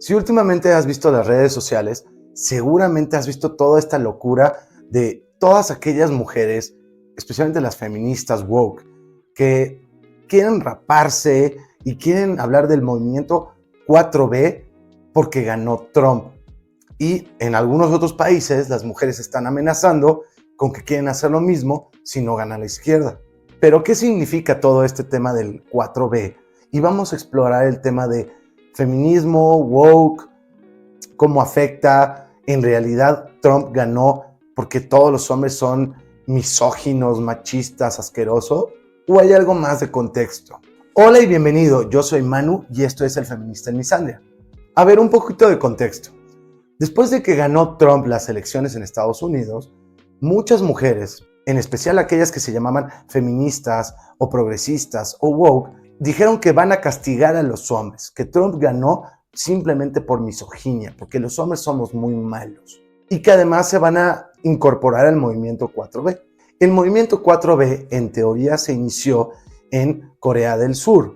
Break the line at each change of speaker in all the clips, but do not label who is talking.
Si últimamente has visto las redes sociales, seguramente has visto toda esta locura de todas aquellas mujeres, especialmente las feministas woke, que quieren raparse y quieren hablar del movimiento 4B porque ganó Trump. Y en algunos otros países las mujeres están amenazando con que quieren hacer lo mismo si no gana la izquierda. Pero ¿qué significa todo este tema del 4B? Y vamos a explorar el tema de feminismo, woke, cómo afecta. En realidad Trump ganó porque todos los hombres son misóginos, machistas, asquerosos, o hay algo más de contexto. Hola y bienvenido, yo soy Manu y esto es El Feminista en Misandria. A ver, un poquito de contexto. Después de que ganó Trump las elecciones en Estados Unidos, muchas mujeres, en especial aquellas que se llamaban feministas o progresistas o woke, dijeron que van a castigar a los hombres, que Trump ganó simplemente por misoginia, porque los hombres somos muy malos, y que además se van a incorporar al movimiento 4B. El movimiento 4B en teoría se inició en Corea del Sur,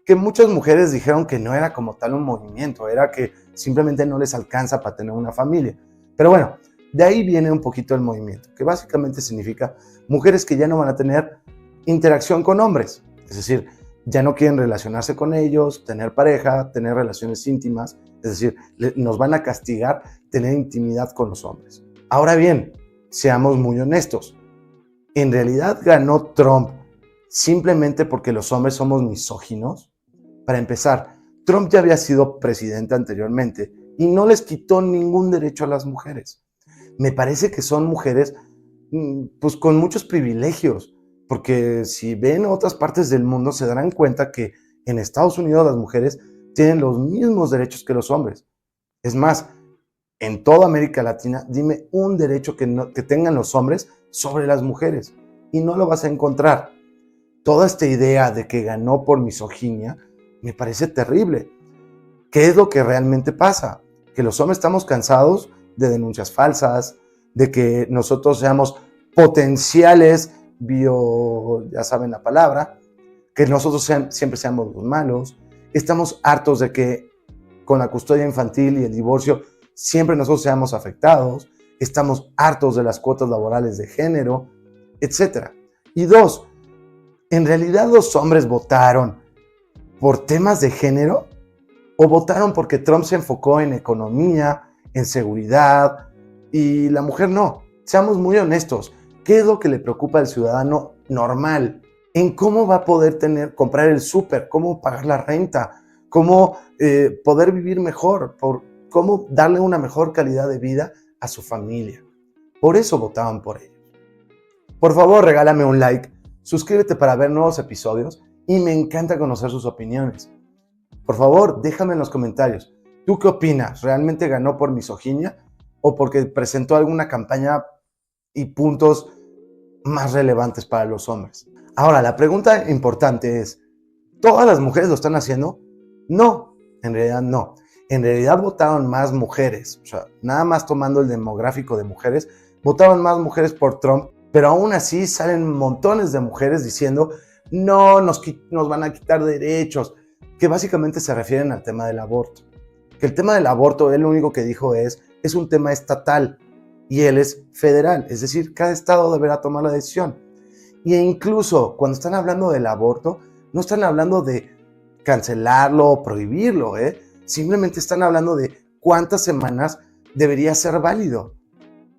que muchas mujeres dijeron que no era como tal un movimiento, era que simplemente no les alcanza para tener una familia. Pero bueno, de ahí viene un poquito el movimiento, que básicamente significa mujeres que ya no van a tener interacción con hombres, es decir, ya no quieren relacionarse con ellos, tener pareja, tener relaciones íntimas, es decir, nos van a castigar tener intimidad con los hombres. Ahora bien, seamos muy honestos, ¿en realidad ganó Trump simplemente porque los hombres somos misóginos? Para empezar, Trump ya había sido presidente anteriormente y no les quitó ningún derecho a las mujeres. Me parece que son mujeres pues con muchos privilegios, porque si ven otras partes del mundo se darán cuenta que en Estados Unidos las mujeres tienen los mismos derechos que los hombres. Es más, en toda América Latina, dime un derecho que tengan los hombres sobre las mujeres y no lo vas a encontrar. Toda esta idea de que ganó por misoginia me parece terrible. ¿Qué es lo que realmente pasa? Que los hombres estamos cansados de denuncias falsas, de que nosotros seamos potenciales ya saben la palabra, que nosotros siempre seamos los malos. Estamos hartos de que con la custodia infantil y el divorcio siempre nosotros seamos afectados. Estamos hartos de las cuotas laborales de género, etc. Y dos, ¿en realidad los hombres votaron por temas de género o votaron porque Trump se enfocó en economía, en seguridad y la mujer no? Seamos muy honestos. ¿Qué es lo que le preocupa al ciudadano normal? ¿En cómo va a poder comprar el súper? ¿Cómo pagar la renta? ¿Cómo poder vivir mejor? ¿Cómo darle una mejor calidad de vida a su familia? Por eso votaban por ellos. Por favor, regálame un like, suscríbete para ver nuevos episodios y me encanta conocer sus opiniones. Por favor, déjame en los comentarios. ¿Tú qué opinas? ¿Realmente ganó por misoginia o porque presentó alguna campaña y puntos más relevantes para los hombres? Ahora, la pregunta importante es, ¿todas las mujeres lo están haciendo? No, en realidad no. En realidad votaron más mujeres, o sea, nada más tomando el demográfico de mujeres, votaron más mujeres por Trump, pero aún así salen montones de mujeres diciendo, no, nos van a quitar derechos, que básicamente se refieren al tema del aborto. Que el tema del aborto, él lo único que dijo es un tema estatal y él es federal, es decir, cada estado deberá tomar la decisión. E incluso cuando están hablando del aborto, no están hablando de cancelarlo o prohibirlo, simplemente están hablando de cuántas semanas debería ser válido.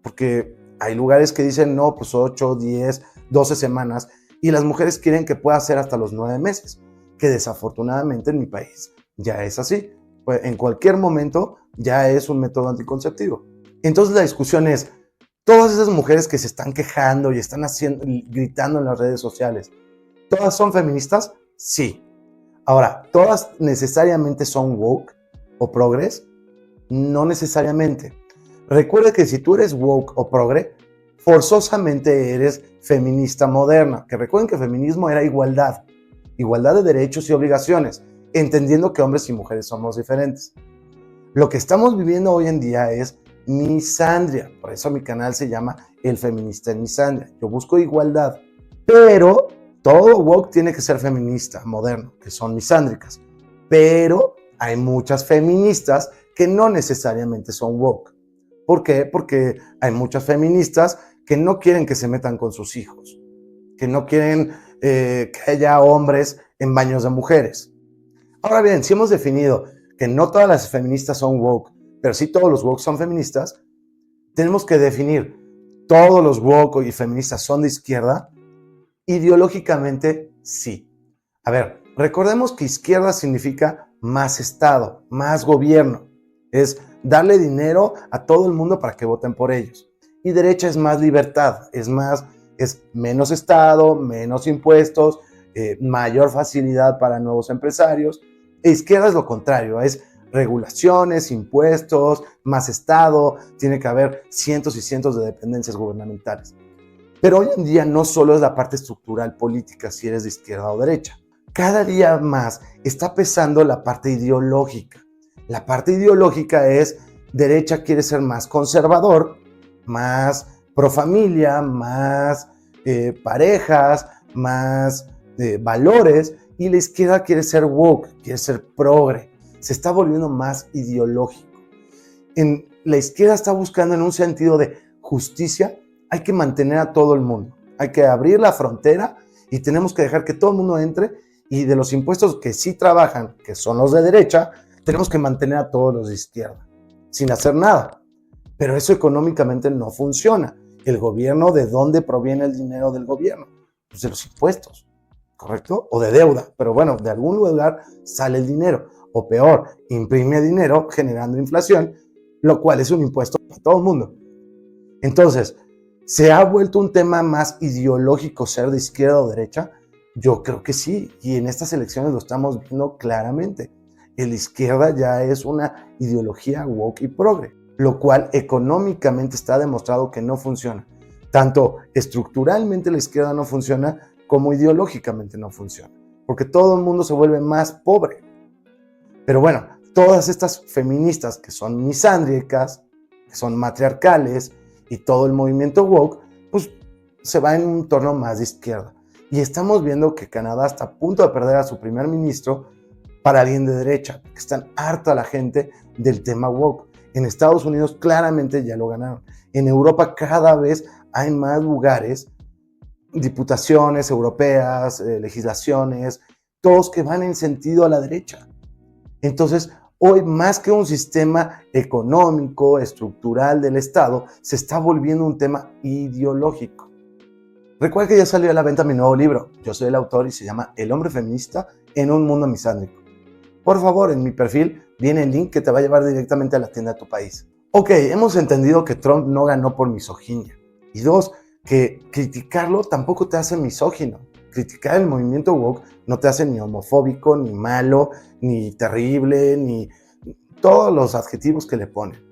Porque hay lugares que dicen, no, pues 8, 10, 12 semanas, y las mujeres quieren que pueda ser hasta los 9 meses, que desafortunadamente en mi país ya es así. Pues en cualquier momento ya es un método anticonceptivo. Entonces la discusión es, todas esas mujeres que se están quejando y están gritando en las redes sociales, ¿todas son feministas? Sí. Ahora, ¿todas necesariamente son woke o progres? No necesariamente. Recuerda que si tú eres woke o progre, forzosamente eres feminista moderna. Que recuerden que feminismo era igualdad de derechos y obligaciones, entendiendo que hombres y mujeres somos diferentes. Lo que estamos viviendo hoy en día es misandria, por eso mi canal se llama El Feminista en Misandria. Yo busco igualdad, pero todo woke tiene que ser feminista, moderno, que son misándricas. Pero hay muchas feministas que no necesariamente son woke. ¿Por qué? Porque hay muchas feministas que no quieren que se metan con sus hijos, que no quieren que haya hombres en baños de mujeres. Ahora bien, si hemos definido que no todas las feministas son woke, pero sí todos los woke son feministas, tenemos que definir, ¿todos los woke y feministas son de izquierda? Ideológicamente, sí. A ver, recordemos que izquierda significa más Estado, más gobierno. Es darle dinero a todo el mundo para que voten por ellos. Y derecha es más libertad, es menos Estado, menos impuestos, mayor facilidad para nuevos empresarios. E izquierda es lo contrario, es regulaciones, impuestos, más Estado, tiene que haber cientos y cientos de dependencias gubernamentales. Pero hoy en día no solo es la parte estructural política si eres de izquierda o derecha. Cada día más está pesando la parte ideológica. La parte ideológica es, derecha quiere ser más conservador, más pro familia, más parejas, más valores, y la izquierda quiere ser woke, quiere ser progre. Se está volviendo más ideológico. La izquierda está buscando en un sentido de justicia, hay que mantener a todo el mundo, hay que abrir la frontera y tenemos que dejar que todo el mundo entre, y de los impuestos que sí trabajan, que son los de derecha, tenemos que mantener a todos los de izquierda, sin hacer nada. Pero eso económicamente no funciona. El gobierno, ¿de dónde proviene el dinero del gobierno? Pues de los impuestos, ¿correcto? O de deuda, pero bueno, de algún lugar sale el dinero. O peor, imprime dinero generando inflación, lo cual es un impuesto para todo el mundo. Entonces, ¿se ha vuelto un tema más ideológico ser de izquierda o derecha? Yo creo que sí, y en estas elecciones lo estamos viendo claramente. La izquierda ya es una ideología woke y progre, lo cual económicamente está demostrado que no funciona. Tanto estructuralmente la izquierda no funciona, como ideológicamente no funciona, porque todo el mundo se vuelve más pobre. Pero bueno, todas estas feministas que son misándricas, que son matriarcales, y todo el movimiento woke, pues se va en un torno más de izquierda. Y estamos viendo que Canadá está a punto de perder a su primer ministro para alguien de derecha, que están harta la gente del tema woke. En Estados Unidos claramente ya lo ganaron. En Europa cada vez hay más lugares, diputaciones europeas, legislaciones, todos que van en sentido a la derecha. Entonces, hoy más que un sistema económico, estructural del Estado, se está volviendo un tema ideológico. Recuerda que ya salió a la venta mi nuevo libro. Yo soy el autor y se llama El hombre feminista en un mundo misándrico. Por favor, en mi perfil viene el link que te va a llevar directamente a la tienda de tu país. Ok, hemos entendido que Trump no ganó por misoginia. Y dos, que criticarlo tampoco te hace misógino. Criticar el movimiento woke no te hace ni homofóbico, ni malo, ni terrible, ni todos los adjetivos que le ponen.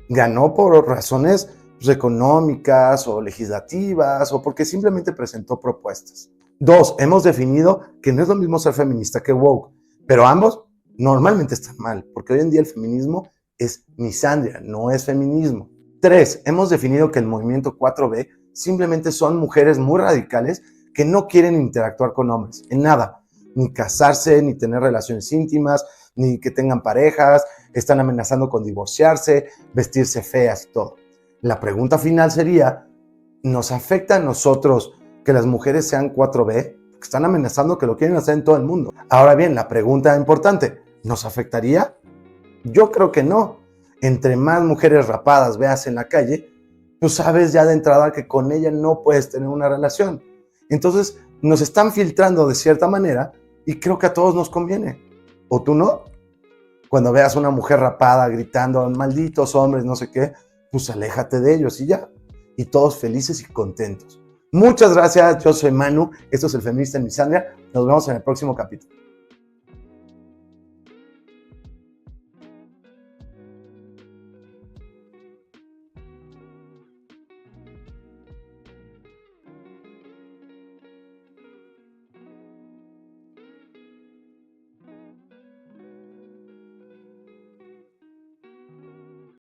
Ganó por razones económicas o legislativas o porque simplemente presentó propuestas. Dos, hemos definido que no es lo mismo ser feminista que woke, pero ambos normalmente están mal, porque hoy en día el feminismo es misandria, no es feminismo. Tres, hemos definido que el movimiento 4B simplemente son mujeres muy radicales que no quieren interactuar con hombres, en nada, ni casarse, ni tener relaciones íntimas, ni que tengan parejas, están amenazando con divorciarse, vestirse feas y todo. La pregunta final sería, ¿nos afecta a nosotros que las mujeres sean 4B? Porque están amenazando que lo quieren hacer en todo el mundo. Ahora bien, la pregunta importante, ¿nos afectaría? Yo creo que no. Entre más mujeres rapadas veas en la calle, pues sabes ya de entrada que con ella no puedes tener una relación. Entonces nos están filtrando de cierta manera y creo que a todos nos conviene. ¿O tú no? Cuando veas una mujer rapada gritando, malditos hombres, no sé qué, pues aléjate de ellos y ya. Y todos felices y contentos. Muchas gracias, yo soy Manu, esto es El Feminista en Misandria. Nos vemos en el próximo capítulo.